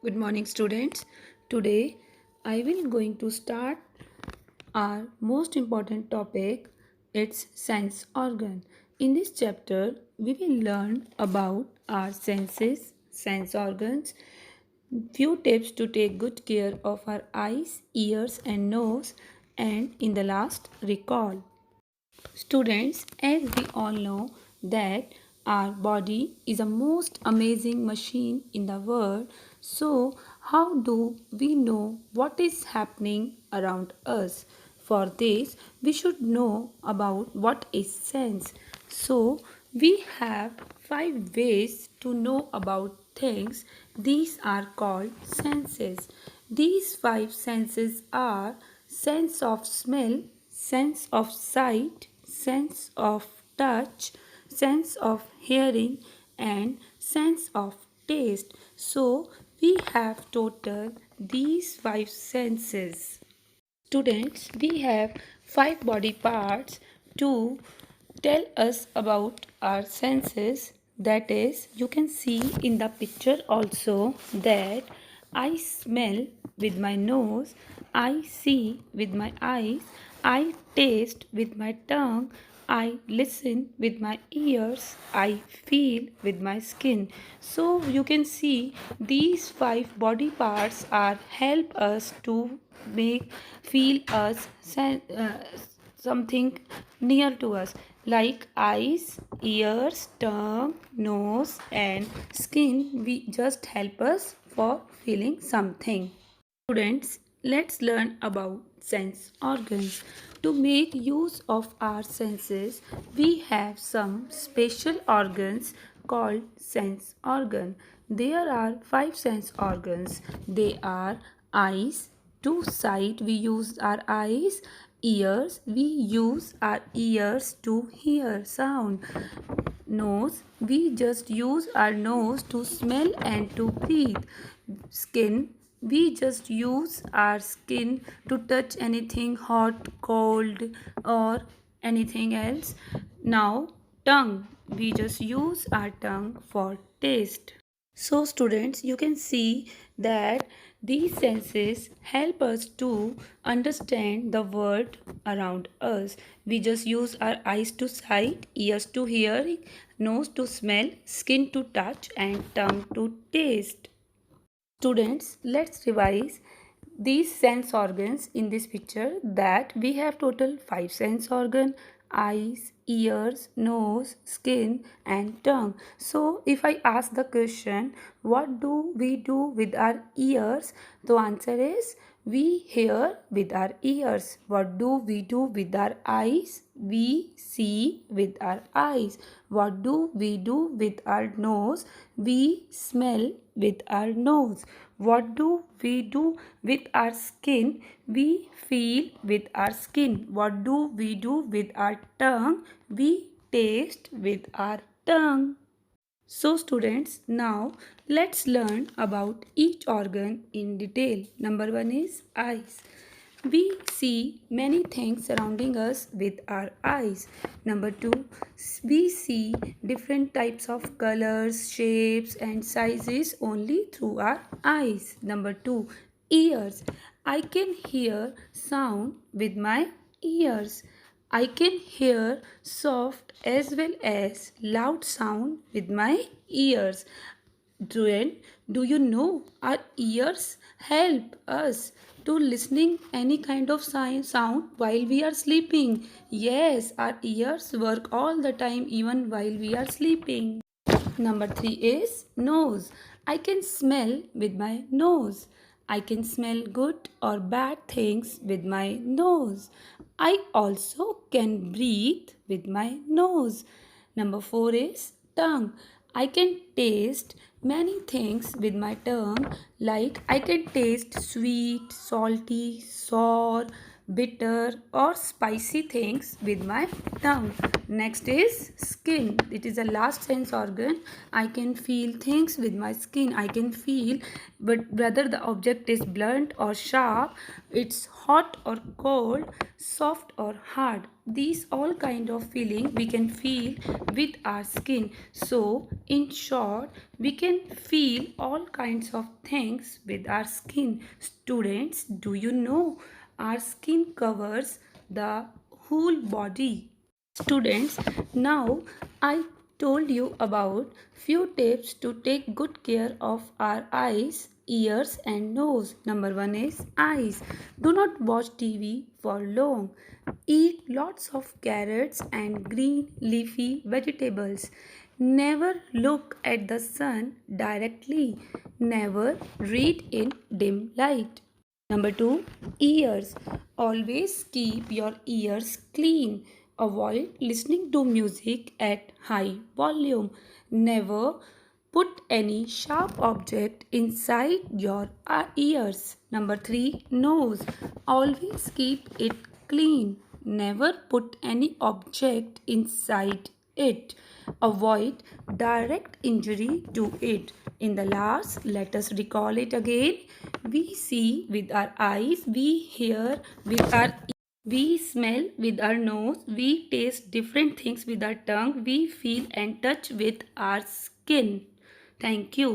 Good morning, students. Today I will going to start our most important topic. It's sense organ. In this chapter, we will learn about our senses, sense organs, few tips to take good care of our eyes, ears, and nose, and in the last, recall. Students, as we all know that our body is the most amazing machine in the world. So, how do we know what is happening around us? For this, we should know about what is sense. So, we have 5 ways to know about things. These are called senses. These 5 senses are sense of smell, sense of sight, sense of touch, sense of hearing, and sense of taste. So, we have total these 5 senses. Students, we have 5 body parts to tell us about our senses. That is, you can see in the picture also that I smell with my nose, I see with my eyes, I taste with my tongue, I listen with my ears, I feel with my skin. So you can see these 5 body parts are help us to make feel us something near to us like eyes, ears, tongue, nose and skin. We just help us for feeling something. Students, let's learn about sense organs. To make use of our senses, we have some special organs called sense organ. There are 5 sense organs. They are eyes. To sight, we use our eyes. Ears, we use our ears to hear sound. Nose, we just use our nose to smell and to breathe. Skin, we just use our skin to touch anything hot, cold, or anything else. Now, tongue, we just use our tongue for taste. So, students, you can see that these senses help us to understand the world around us. We just use our eyes to sight, ears to hear, nose to smell, skin to touch, and tongue to taste. Students, let's revise these sense organs in this picture. That we have total 5 sense organ: eyes, ears, nose, skin and tongue. So if I ask the question, what do we do with our ears? The answer is we hear with our ears. What do we do with our eyes? We see with our eyes. What do we do with our nose? We smell with our nose. What do we do with our skin? We feel with our skin. What do we do with our tongue? We taste with our tongue. So students, now let's learn about each organ in detail. Number 1 is eyes. We see many things surrounding us with our eyes. Number 2, we see different types of colors, shapes and sizes only through our eyes. Number 2, ears. I can hear sound with my ears. I can hear soft as well as loud sound with my ears. Joanne, do you know our ears help us to listening any kind of sound while we are sleeping? Yes, our ears work all the time even while we are sleeping. Number 3 is nose. I can smell with my nose. I can smell good or bad things with my nose. I also can breathe with my nose. Number 4 is tongue. I can taste many things with my tongue, like I can taste sweet, salty, sour, bitter or spicy things with my tongue. Next is skin. It is the last sense organ. I can feel things with my skin. I can feel but whether the object is blunt or sharp, it's hot or cold, soft or hard. These all kind of feeling we can feel with our skin. So in short, we can feel all kinds of things with our skin. Students, do you know our skin covers the whole body? Students, now I told you about few tips to take good care of our eyes, ears and nose. Number 1 is eyes. Do not watch TV for long. Eat lots of carrots and green leafy vegetables. Never look at the sun directly. Never read in dim light. Number 2, ears. Always keep your ears clean. Avoid listening to music at high volume. Never put any sharp object inside your ears. Number 3, nose. Always keep it clean. Never put any object inside it. Avoid direct injury to it. In the last, let us recall it again. We see with our eyes, we hear with our ears, we smell with our nose, we taste different things with our tongue, we feel and touch with our skin. Thank you.